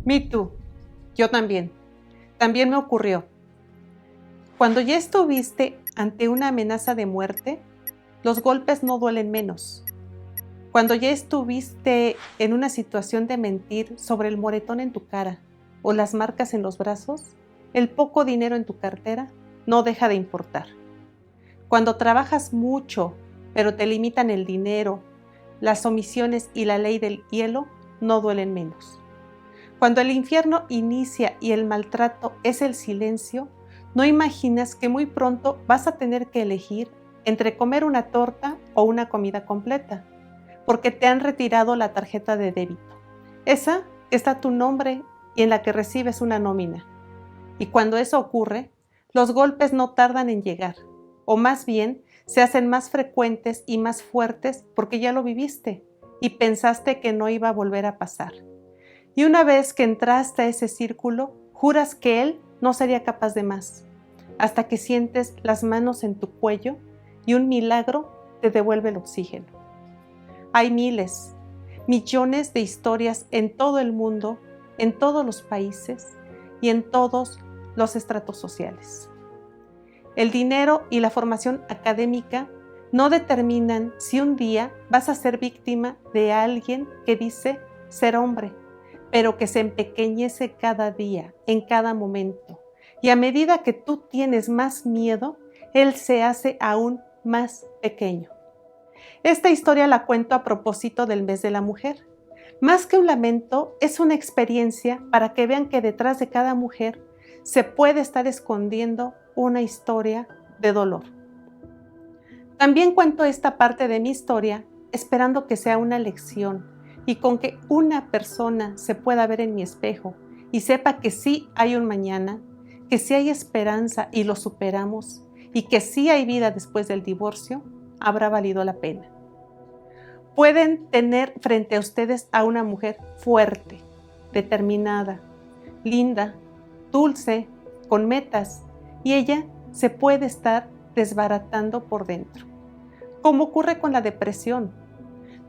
Me too. Yo también. También me ocurrió. Cuando ya estuviste ante una amenaza de muerte, los golpes no duelen menos. Cuando ya estuviste en una situación de mentir sobre el moretón en tu cara o las marcas en los brazos, el poco dinero en tu cartera no deja de importar. Cuando trabajas mucho, pero te limitan el dinero, las omisiones y la ley del hielo no duelen menos. Cuando el infierno inicia y el maltrato es el silencio, no imaginas que muy pronto vas a tener que elegir entre comer una torta o una comida completa, porque te han retirado la tarjeta de débito. Esa está tu nombre y en la que recibes una nómina. Y cuando eso ocurre, los golpes no tardan en llegar, o más bien se hacen más frecuentes y más fuertes porque ya lo viviste y pensaste que no iba a volver a pasar. Y una vez que entraste a ese círculo, juras que él no sería capaz de más, hasta que sientes las manos en tu cuello y un milagro te devuelve el oxígeno. Hay miles, millones de historias en todo el mundo, en todos los países y en todos los estratos sociales. El dinero y la formación académica no determinan si un día vas a ser víctima de alguien que dice ser hombre, pero que se empequeñece cada día, en cada momento. Y a medida que tú tienes más miedo, él se hace aún más pequeño. Esta historia la cuento a propósito del mes de la mujer. Más que un lamento, es una experiencia para que vean que detrás de cada mujer se puede estar escondiendo una historia de dolor. También cuento esta parte de mi historia esperando que sea una lección y con que una persona se pueda ver en mi espejo y sepa que sí hay un mañana, que sí hay esperanza y lo superamos y que sí hay vida después del divorcio, habrá valido la pena. Pueden tener frente a ustedes a una mujer fuerte, determinada, linda, dulce, con metas, y ella se puede estar desbaratando por dentro. Como ocurre con la depresión,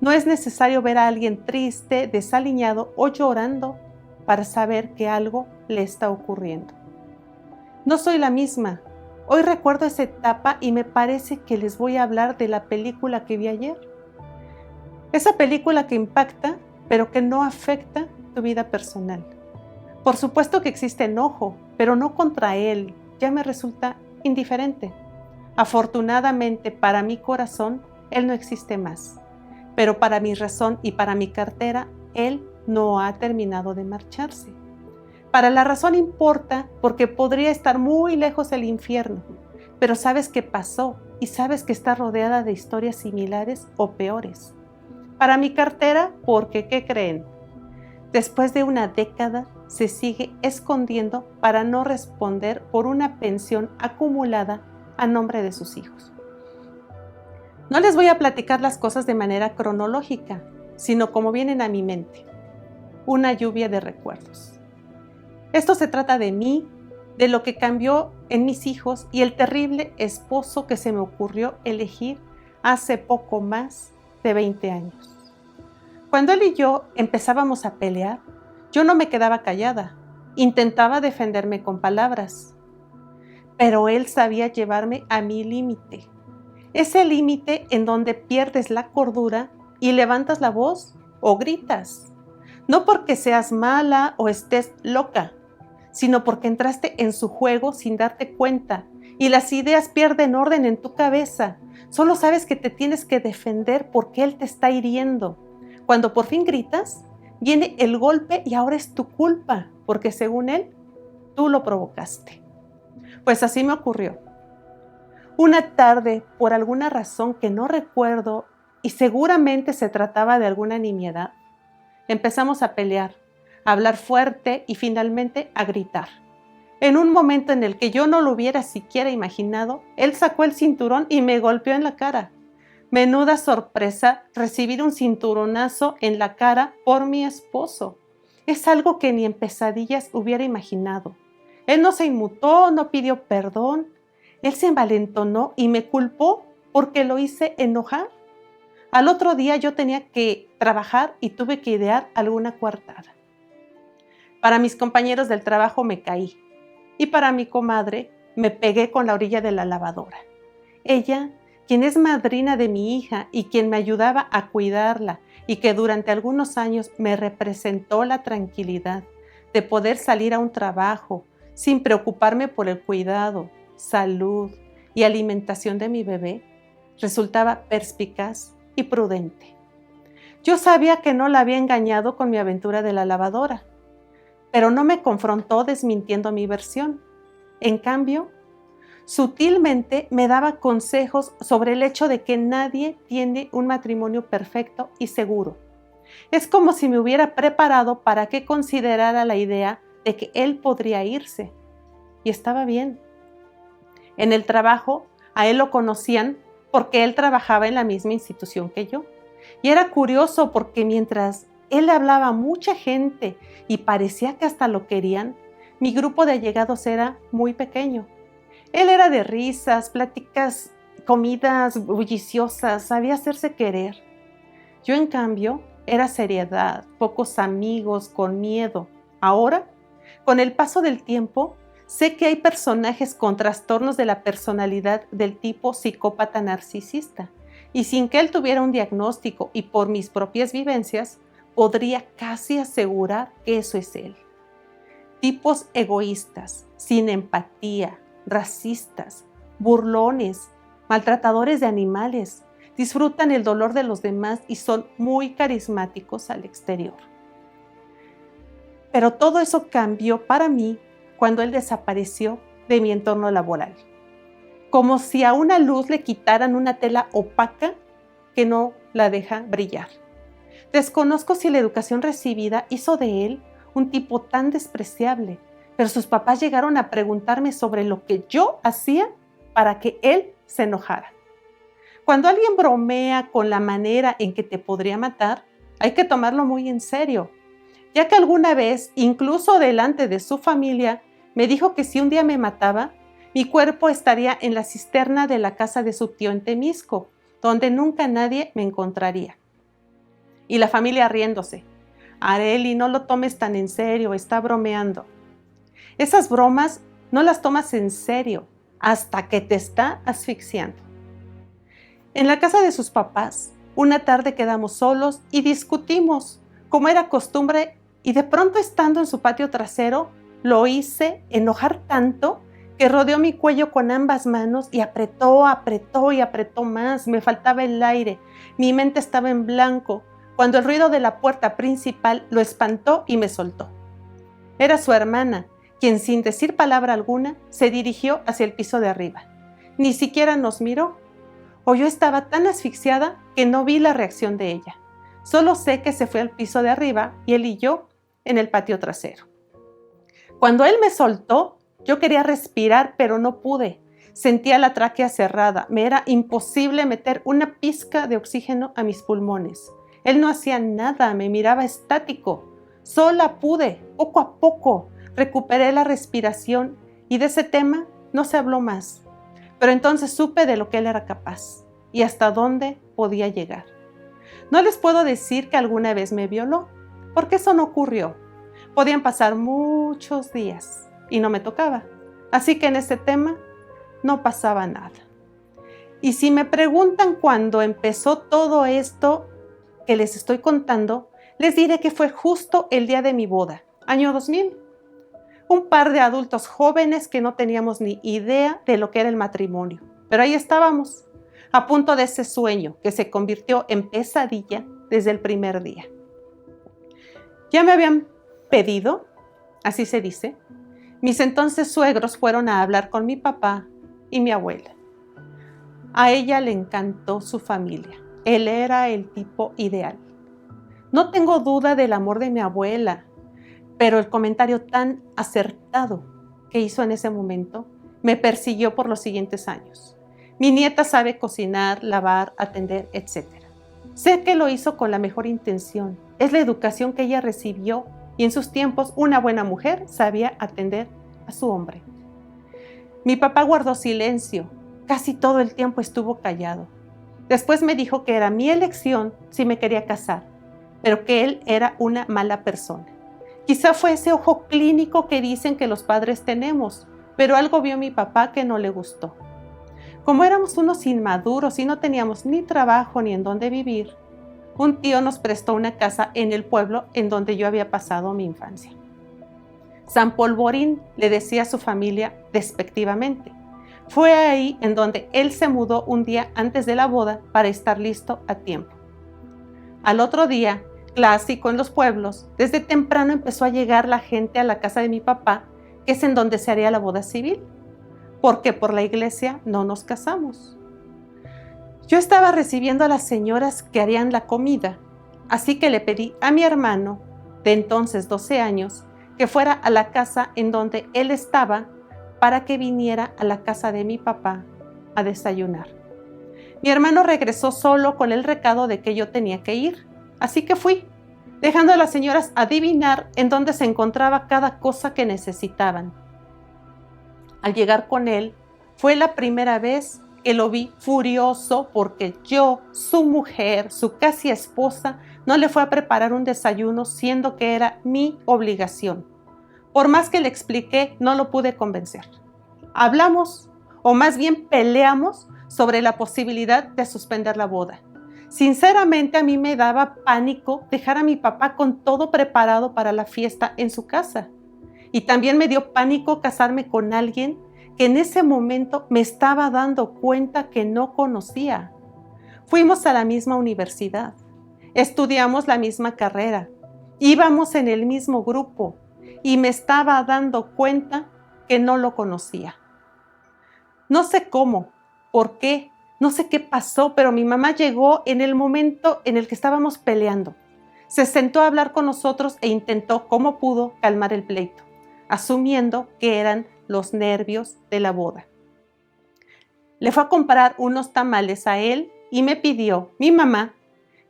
no es necesario ver a alguien triste, desaliñado o llorando para saber que algo le está ocurriendo. No soy la misma. Hoy recuerdo esa etapa y me parece que les voy a hablar de la película que vi ayer. Esa película que impacta, pero que no afecta tu vida personal. Por supuesto que existe enojo, pero no contra él. Ya me resulta indiferente. Afortunadamente para mi corazón, él no existe más. Pero para mi razón y para mi cartera, él no ha terminado de marcharse. Para la razón importa porque podría estar muy lejos del infierno, pero sabes que pasó y sabes que está rodeada de historias similares o peores. Para mi cartera, porque ¿qué creen? Después de una década se sigue escondiendo para no responder por una pensión acumulada a nombre de sus hijos. No les voy a platicar las cosas de manera cronológica, sino como vienen a mi mente. Una lluvia de recuerdos. Esto se trata de mí, de lo que cambió en mis hijos y el terrible esposo que se me ocurrió elegir hace poco más de 20 años. Cuando él y yo empezábamos a pelear, yo no me quedaba callada, intentaba defenderme con palabras, pero él sabía llevarme a mi límite. Ese límite en donde pierdes la cordura y levantas la voz o gritas. No porque seas mala o estés loca, sino porque entraste en su juego sin darte cuenta y las ideas pierden orden en tu cabeza. Solo sabes que te tienes que defender porque él te está hiriendo. Cuando por fin gritas, viene el golpe y ahora es tu culpa, porque según él, tú lo provocaste. Pues así me ocurrió. Una tarde, por alguna razón que no recuerdo, y seguramente se trataba de alguna nimiedad, empezamos a pelear, a hablar fuerte y finalmente a gritar. En un momento en el que yo no lo hubiera siquiera imaginado, él sacó el cinturón y me golpeó en la cara. Menuda sorpresa recibir un cinturonazo en la cara por mi esposo. Es algo que ni en pesadillas hubiera imaginado. Él no se inmutó, no pidió perdón. Él se envalentonó y me culpó porque lo hice enojar. Al otro día yo tenía que trabajar y tuve que idear alguna coartada. Para mis compañeros del trabajo me caí y para mi comadre me pegué con la orilla de la lavadora. Ella, quien es madrina de mi hija y quien me ayudaba a cuidarla y que durante algunos años me representó la tranquilidad de poder salir a un trabajo sin preocuparme por el cuidado, salud y alimentación de mi bebé, resultaba perspicaz y prudente. Yo sabía que no la había engañado con mi aventura de la lavadora, pero no me confrontó desmintiendo mi versión. En cambio, sutilmente me daba consejos sobre el hecho de que nadie tiene un matrimonio perfecto y seguro. Es como si me hubiera preparado para que considerara la idea de que él podría irse. Y estaba bien. En el trabajo, a él lo conocían porque él trabajaba en la misma institución que yo. Y era curioso porque mientras él le hablaba a mucha gente y parecía que hasta lo querían, mi grupo de allegados era muy pequeño. Él era de risas, pláticas, comidas bulliciosas, sabía hacerse querer. Yo, en cambio, era seriedad, pocos amigos, con miedo. Ahora, con el paso del tiempo, sé que hay personajes con trastornos de la personalidad del tipo psicópata narcisista, y sin que él tuviera un diagnóstico y por mis propias vivencias, podría casi asegurar que eso es él. Tipos egoístas, sin empatía, racistas, burlones, maltratadores de animales, disfrutan el dolor de los demás y son muy carismáticos al exterior. Pero todo eso cambió para mí cuando él desapareció de mi entorno laboral. Como si a una luz le quitaran una tela opaca que no la deja brillar. Desconozco si la educación recibida hizo de él un tipo tan despreciable, pero sus papás llegaron a preguntarme sobre lo que yo hacía para que él se enojara. Cuando alguien bromea con la manera en que te podría matar, hay que tomarlo muy en serio, ya que alguna vez, incluso delante de su familia, me dijo que si un día me mataba, mi cuerpo estaría en la cisterna de la casa de su tío en Temisco, donde nunca nadie me encontraría. Y la familia riéndose. Arely, no lo tomes tan en serio, está bromeando. Esas bromas no las tomas en serio hasta que te está asfixiando. En la casa de sus papás, una tarde quedamos solos y discutimos, como era costumbre, y de pronto estando en su patio trasero, lo hice enojar tanto que rodeó mi cuello con ambas manos y apretó más. Me faltaba el aire, mi mente estaba en blanco, cuando el ruido de la puerta principal lo espantó y me soltó. Era su hermana, quien sin decir palabra alguna se dirigió hacia el piso de arriba. Ni siquiera nos miró, o yo estaba tan asfixiada que no vi la reacción de ella. Solo sé que se fue al piso de arriba y él y yo en el patio trasero. Cuando él me soltó, yo quería respirar, pero no pude. Sentía la tráquea cerrada. Me era imposible meter una pizca de oxígeno a mis pulmones. Él no hacía nada, me miraba estático. Sola pude, poco a poco, recuperé la respiración y de ese tema no se habló más. Pero entonces supe de lo que él era capaz y hasta dónde podía llegar. No les puedo decir que alguna vez me violó, porque eso no ocurrió. Podían pasar muchos días y no me tocaba. Así que en ese tema no pasaba nada. Y si me preguntan cuándo empezó todo esto que les estoy contando, les diré que fue justo el día de mi boda, año 2000. Un par de adultos jóvenes que no teníamos ni idea de lo que era el matrimonio. Pero ahí estábamos, a punto de ese sueño que se convirtió en pesadilla desde el primer día. Ya me habían pedido, así se dice, mis entonces suegros fueron a hablar con mi papá y mi abuela. A ella le encantó su familia. Él era el tipo ideal. No tengo duda del amor de mi abuela, pero el comentario tan acertado que hizo en ese momento me persiguió por los siguientes años. Mi nieta sabe cocinar, lavar, atender, etc. Sé que lo hizo con la mejor intención. Es la educación que ella recibió y en sus tiempos una buena mujer sabía atender a su hombre. Mi papá guardó silencio, casi todo el tiempo estuvo callado. Después me dijo que era mi elección si me quería casar, pero que él era una mala persona. Quizá fue ese ojo clínico que dicen que los padres tenemos, pero algo vio mi papá que no le gustó. Como éramos unos inmaduros y no teníamos ni trabajo ni en dónde vivir, un tío nos prestó una casa en el pueblo en donde yo había pasado mi infancia. San Polvorín le decía a su familia despectivamente. Fue ahí en donde él se mudó un día antes de la boda para estar listo a tiempo. Al otro día, clásico en los pueblos, desde temprano empezó a llegar la gente a la casa de mi papá, que es en donde se haría la boda civil, porque por la iglesia no nos casamos. Yo estaba recibiendo a las señoras que harían la comida, así que le pedí a mi hermano, de entonces 12 años, que fuera a la casa en donde él estaba para que viniera a la casa de mi papá a desayunar. Mi hermano regresó solo con el recado de que yo tenía que ir, así que fui, dejando a las señoras adivinar en dónde se encontraba cada cosa que necesitaban. Al llegar con él, fue la primera vez que lo vi furioso porque yo, su mujer, su casi esposa, no le fue a preparar un desayuno, siendo que era mi obligación. Por más que le expliqué, no lo pude convencer. Hablamos, o más bien peleamos, sobre la posibilidad de suspender la boda. Sinceramente, a mí me daba pánico dejar a mi papá con todo preparado para la fiesta en su casa. Y también me dio pánico casarme con alguien que en ese momento me estaba dando cuenta que no conocía. Fuimos a la misma universidad, estudiamos la misma carrera, íbamos en el mismo grupo y me estaba dando cuenta que no lo conocía. No sé cómo, por qué, no sé qué pasó, pero mi mamá llegó en el momento en el que estábamos peleando. Se sentó a hablar con nosotros e intentó, como pudo, calmar el pleito, asumiendo que eran los nervios de la boda. Le fue a comprar unos tamales a él y me pidió, mi mamá,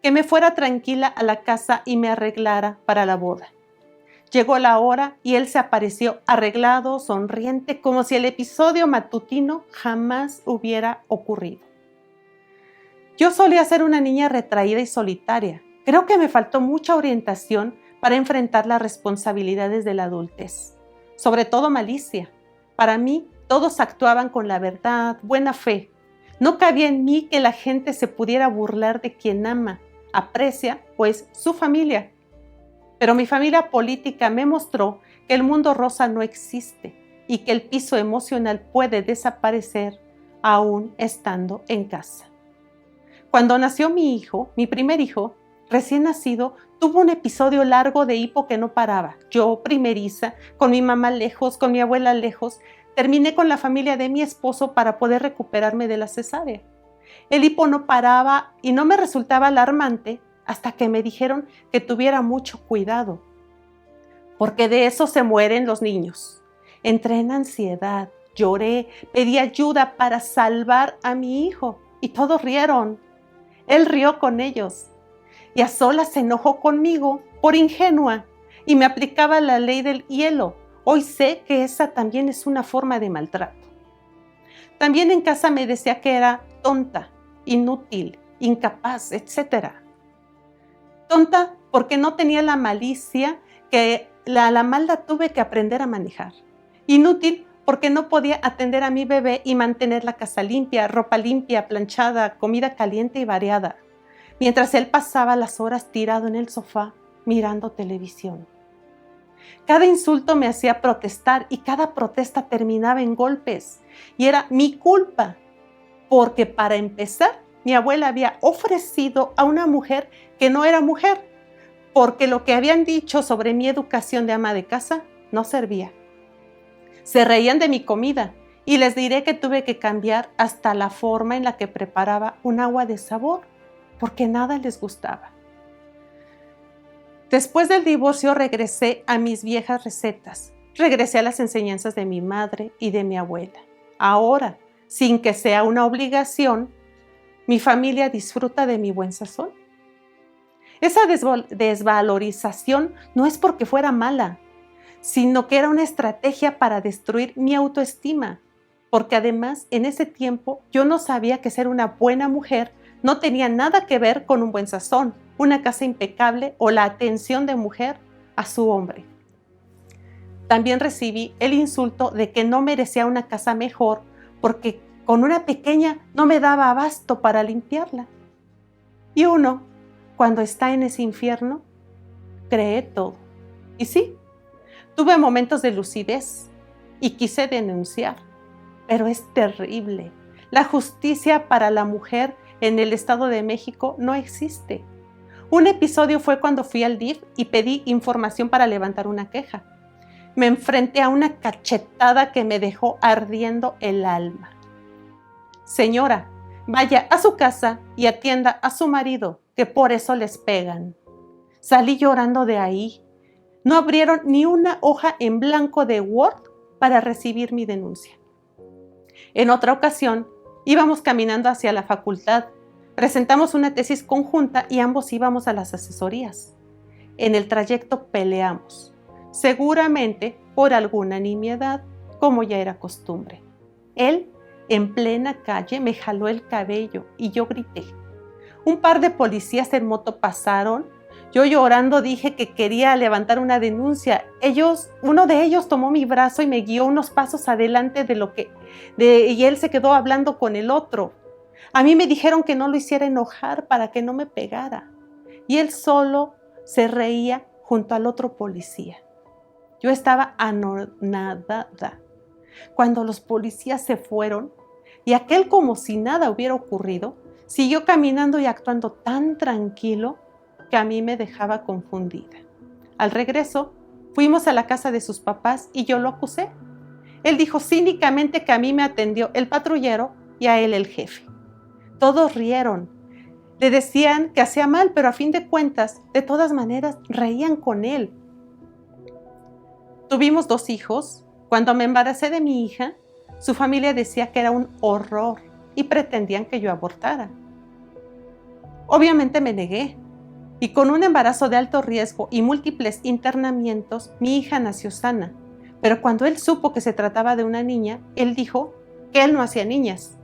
que me fuera tranquila a la casa y me arreglara para la boda. Llegó la hora y él se apareció arreglado, sonriente, como si el episodio matutino jamás hubiera ocurrido. Yo solía ser una niña retraída y solitaria. Creo que me faltó mucha orientación para enfrentar las responsabilidades de la adultez, sobre todo malicia. Para mí, todos actuaban con la verdad, buena fe. No cabía en mí que la gente se pudiera burlar de quien ama, aprecia, pues su familia. Pero mi familia política me mostró que el mundo rosa no existe y que el piso emocional puede desaparecer aún estando en casa. Cuando nació mi hijo, mi primer hijo, recién nacido, tuvo un episodio largo de hipo que no paraba. Yo, primeriza, con mi mamá lejos, con mi abuela lejos, terminé con la familia de mi esposo para poder recuperarme de la cesárea. El hipo no paraba y no me resultaba alarmante hasta que me dijeron que tuviera mucho cuidado, porque de eso se mueren los niños. Entré en ansiedad, lloré, pedí ayuda para salvar a mi hijo y todos rieron. Él rió con ellos y a solas se enojó conmigo por ingenua y me aplicaba la ley del hielo. Hoy sé que esa también es una forma de maltrato. También en casa me decía que era tonta, inútil, incapaz, etc. Tonta porque no tenía la malicia que la maldad tuve que aprender a manejar. Inútil porque no podía atender a mi bebé y mantener la casa limpia, ropa limpia, planchada, comida caliente y variada, mientras él pasaba las horas tirado en el sofá mirando televisión. Cada insulto me hacía protestar y cada protesta terminaba en golpes. Y era mi culpa, porque para empezar, mi abuela había ofrecido a una mujer que no era mujer, porque lo que habían dicho sobre mi educación de ama de casa no servía. Se reían de mi comida y les diré que tuve que cambiar hasta la forma en la que preparaba un agua de sabor, porque nada les gustaba. Después del divorcio regresé a mis viejas recetas, regresé a las enseñanzas de mi madre y de mi abuela. Ahora, sin que sea una obligación, mi familia disfruta de mi buen sazón. Esa desvalorización no es porque fuera mala, sino que era una estrategia para destruir mi autoestima, porque además en ese tiempo yo no sabía que ser una buena mujer no tenía nada que ver con un buen sazón, una casa impecable o la atención de mujer a su hombre. También recibí el insulto de que no merecía una casa mejor porque con una pequeña no me daba abasto para limpiarla. Y uno, cuando está en ese infierno, cree todo. Y sí, tuve momentos de lucidez y quise denunciar, pero es terrible. La justicia para la mujer en el Estado de México no existe. Un episodio fue cuando fui al DIF y pedí información para levantar una queja. Me enfrenté a una cachetada que me dejó ardiendo el alma. Señora, vaya a su casa y atienda a su marido, que por eso les pegan. Salí llorando de ahí. No abrieron ni una hoja en blanco de Word para recibir mi denuncia. En otra ocasión, íbamos caminando hacia la facultad. Presentamos una tesis conjunta y ambos íbamos a las asesorías. En el trayecto peleamos, seguramente por alguna nimiedad, como ya era costumbre. Él, en plena calle, me jaló el cabello y yo grité. Un par de policías en moto pasaron. Yo llorando dije que quería levantar una denuncia. Uno de ellos tomó mi brazo y me guió unos pasos adelante y él se quedó hablando con el otro. A mí me dijeron que no lo hiciera enojar para que no me pegara. Y él solo se reía junto al otro policía. Yo estaba anonadada. Cuando los policías se fueron y aquel, como si nada hubiera ocurrido, siguió caminando y actuando tan tranquilo que a mí me dejaba confundida. Al regreso, fuimos a la casa de sus papás y yo lo acusé. Él dijo cínicamente que a mí me atendió el patrullero y a él el jefe. Todos rieron. Le decían que hacía mal, pero a fin de cuentas, de todas maneras, reían con él. Tuvimos 2 hijos. Cuando me embaracé de mi hija, su familia decía que era un horror y pretendían que yo abortara. Obviamente me negué. Y con un embarazo de alto riesgo y múltiples internamientos, mi hija nació sana. Pero cuando él supo que se trataba de una niña, él dijo que él no hacía niñas.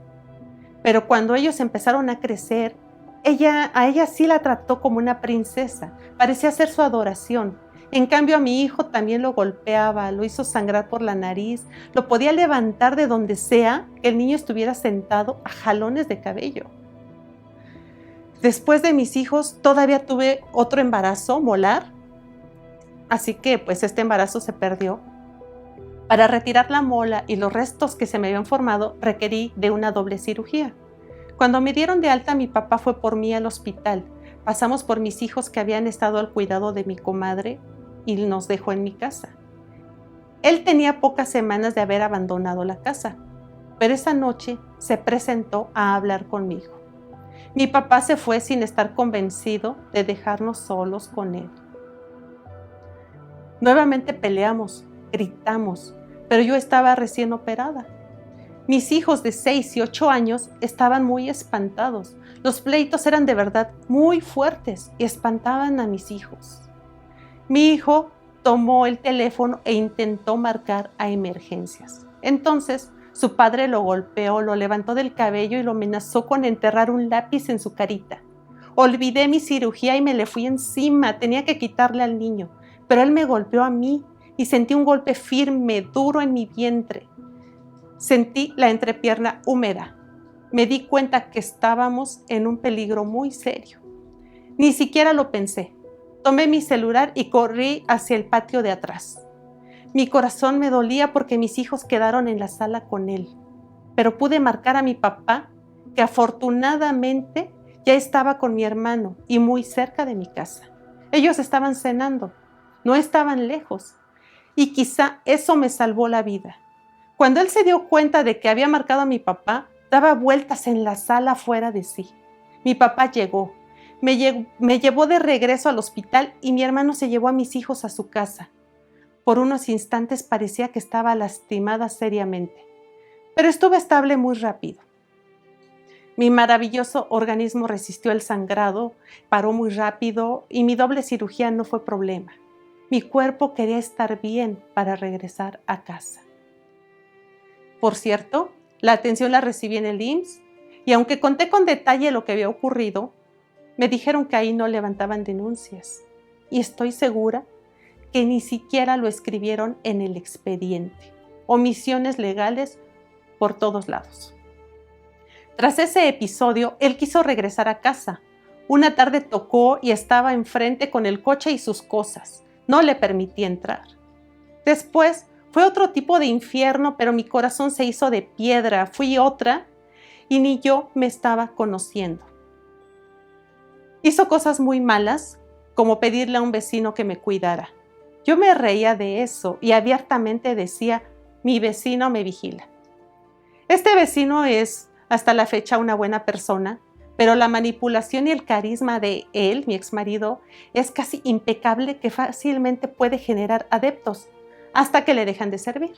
Pero cuando ellos empezaron a crecer, a ella sí la trató como una princesa. Parecía ser su adoración. En cambio, a mi hijo también lo golpeaba, lo hizo sangrar por la nariz, lo podía levantar de donde sea que el niño estuviera sentado a jalones de cabello. Después de mis hijos, todavía tuve otro embarazo molar, así que pues este embarazo se perdió. Para retirar la mola y los restos que se me habían formado, requerí de una doble cirugía. Cuando me dieron de alta, mi papá fue por mí al hospital. Pasamos por mis hijos que habían estado al cuidado de mi comadre y nos dejó en mi casa. Él tenía pocas semanas de haber abandonado la casa, pero esa noche se presentó a hablar conmigo. Mi papá se fue sin estar convencido de dejarnos solos con él. Nuevamente peleamos, gritamos, pero yo estaba recién operada. Mis hijos de 6 y 8 años estaban muy espantados. Los pleitos eran de verdad muy fuertes y espantaban a mis hijos. Mi hijo tomó el teléfono e intentó marcar a emergencias. Entonces, su padre lo golpeó, lo levantó del cabello y lo amenazó con enterrar un lápiz en su carita. Olvidé mi cirugía y me le fui encima. Tenía que quitarle al niño, pero él me golpeó a mí y sentí un golpe firme, duro en mi vientre. Sentí la entrepierna húmeda. Me di cuenta que estábamos en un peligro muy serio. Ni siquiera lo pensé. Tomé mi celular y corrí hacia el patio de atrás. Mi corazón me dolía porque mis hijos quedaron en la sala con él, pero pude marcar a mi papá, que afortunadamente ya estaba con mi hermano y muy cerca de mi casa. Ellos estaban cenando, no estaban lejos, y quizá eso me salvó la vida. Cuando él se dio cuenta de que había marcado a mi papá, daba vueltas en la sala fuera de sí. Mi papá llegó, me llevó de regreso al hospital y mi hermano se llevó a mis hijos a su casa. Por unos instantes parecía que estaba lastimada seriamente, pero estuve estable muy rápido. Mi maravilloso organismo resistió el sangrado, paró muy rápido y mi doble cirugía no fue problema. Mi cuerpo quería estar bien para regresar a casa. Por cierto, la atención la recibí en el IMSS y aunque conté con detalle lo que había ocurrido, me dijeron que ahí no levantaban denuncias y estoy segura que ni siquiera lo escribieron en el expediente. Omisiones legales por todos lados. Tras ese episodio, él quiso regresar a casa. Una tarde tocó y estaba enfrente con el coche y sus cosas. No le permití entrar. Después fue otro tipo de infierno, pero mi corazón se hizo de piedra. Fui otra y ni yo me estaba conociendo. Hizo cosas muy malas, como pedirle a un vecino que me cuidara. Yo me reía de eso y abiertamente decía, mi vecino me vigila. Este vecino es hasta la fecha una buena persona, pero la manipulación y el carisma de él, mi exmarido, es casi impecable que fácilmente puede generar adeptos hasta que le dejan de servir.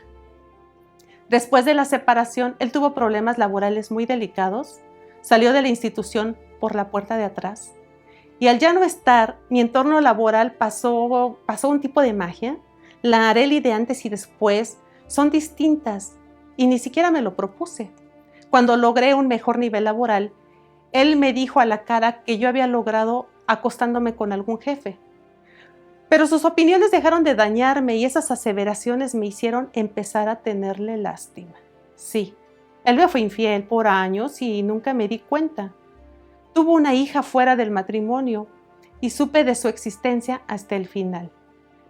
Después de la separación, él tuvo problemas laborales muy delicados, salió de la institución por la puerta de atrás y al ya no estar, mi entorno laboral pasó un tipo de magia. La Arely de antes y después son distintas y ni siquiera me lo propuse. Cuando logré un mejor nivel laboral, él me dijo a la cara que yo había logrado acostándome con algún jefe. Pero sus opiniones dejaron de dañarme y esas aseveraciones me hicieron empezar a tenerle lástima. Sí, él me fue infiel por años y nunca me di cuenta. Tuvo una hija fuera del matrimonio y supe de su existencia hasta el final.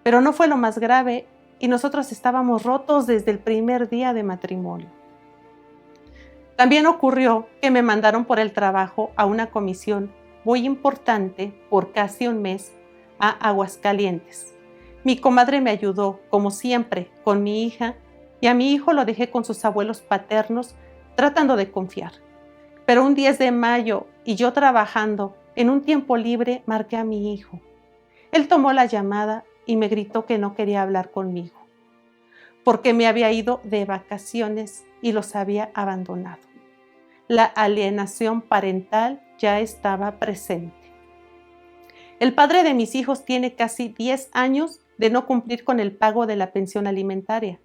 Pero no fue lo más grave y nosotros estábamos rotos desde el primer día de matrimonio. También ocurrió que me mandaron por el trabajo a una comisión muy importante por casi un mes a Aguascalientes. Mi comadre me ayudó, como siempre, con mi hija y a mi hijo lo dejé con sus abuelos paternos tratando de confiar. Pero un 10 de mayo y yo trabajando en un tiempo libre marqué a mi hijo. Él tomó la llamada y me gritó que no quería hablar conmigo porque me había ido de vacaciones y los había abandonado. La alienación parental ya estaba presente. El padre de mis hijos tiene casi 10 años de no cumplir con el pago de la pensión alimentaria.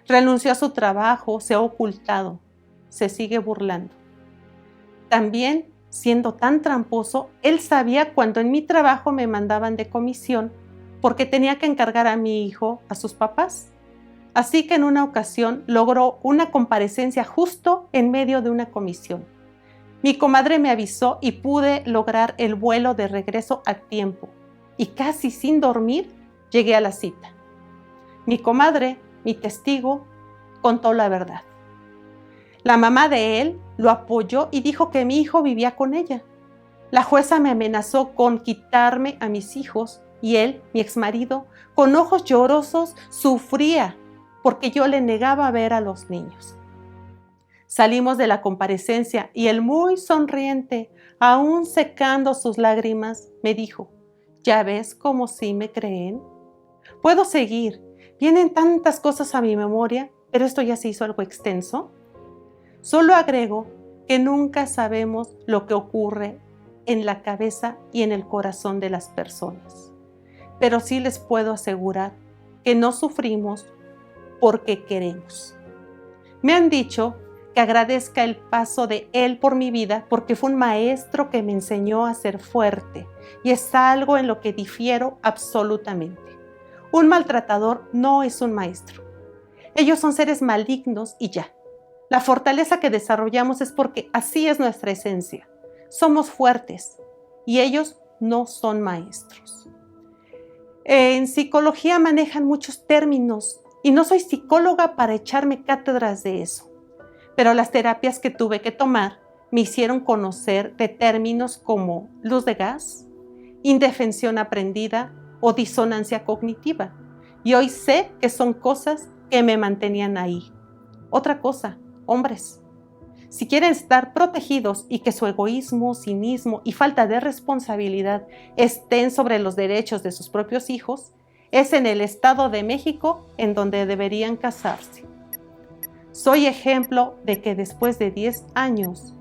Renunció a su trabajo, se ha ocultado, se sigue burlando. También, siendo tan tramposo, él sabía cuando en mi trabajo me mandaban de comisión porque tenía que encargar a mi hijo a sus papás. Así que en una ocasión logró una comparecencia justo en medio de una comisión. Mi comadre me avisó y pude lograr el vuelo de regreso a tiempo. Y casi sin dormir llegué a la cita. Mi comadre, mi testigo, contó la verdad. La mamá de él lo apoyó y dijo que mi hijo vivía con ella. La jueza me amenazó con quitarme a mis hijos y él, mi exmarido, con ojos llorosos, sufría porque yo le negaba ver a los niños. Salimos de la comparecencia y él muy sonriente, aún secando sus lágrimas, me dijo, ¿ya ves cómo sí me creen? Puedo seguir, vienen tantas cosas a mi memoria, pero esto ya se hizo algo extenso. Solo agrego que nunca sabemos lo que ocurre en la cabeza y en el corazón de las personas, pero sí les puedo asegurar que no sufrimos porque queremos. Me han dicho que agradezca el paso de él por mi vida porque fue un maestro que me enseñó a ser fuerte y es algo en lo que difiero absolutamente. Un maltratador no es un maestro. Ellos son seres malignos y ya. La fortaleza que desarrollamos es porque así es nuestra esencia. Somos fuertes y ellos no son maestros. En psicología manejan muchos términos y no soy psicóloga para echarme cátedras de eso, pero las terapias que tuve que tomar me hicieron conocer de términos como luz de gas, indefensión aprendida o disonancia cognitiva. Y hoy sé que son cosas que me mantenían ahí. Otra cosa, hombres, si quieren estar protegidos y que su egoísmo, cinismo y falta de responsabilidad estén sobre los derechos de sus propios hijos, es en el Estado de México en donde deberían casarse. Soy ejemplo de que después de 10 años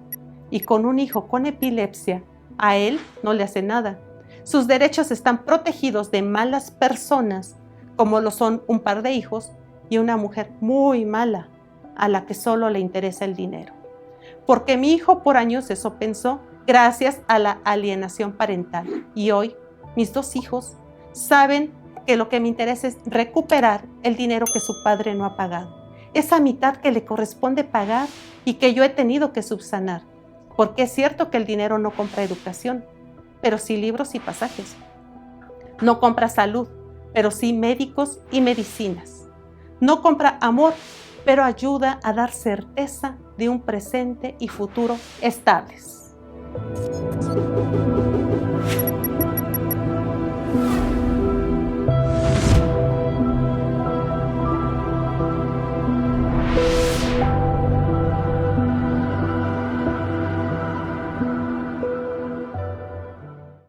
y con un hijo con epilepsia, a él no le hace nada. Sus derechos están protegidos de malas personas como lo son un par de hijos y una mujer muy mala a la que solo le interesa el dinero. Porque mi hijo por años eso pensó, gracias a la alienación parental. Y hoy mis dos hijos saben que lo que me interesa es recuperar el dinero que su padre no ha pagado. Esa mitad que le corresponde pagar y que yo he tenido que subsanar. Porque es cierto que el dinero no compra educación, pero sí libros y pasajes. No compra salud, pero sí médicos y medicinas. No compra amor, pero ayuda a dar certeza de un presente y futuro estables.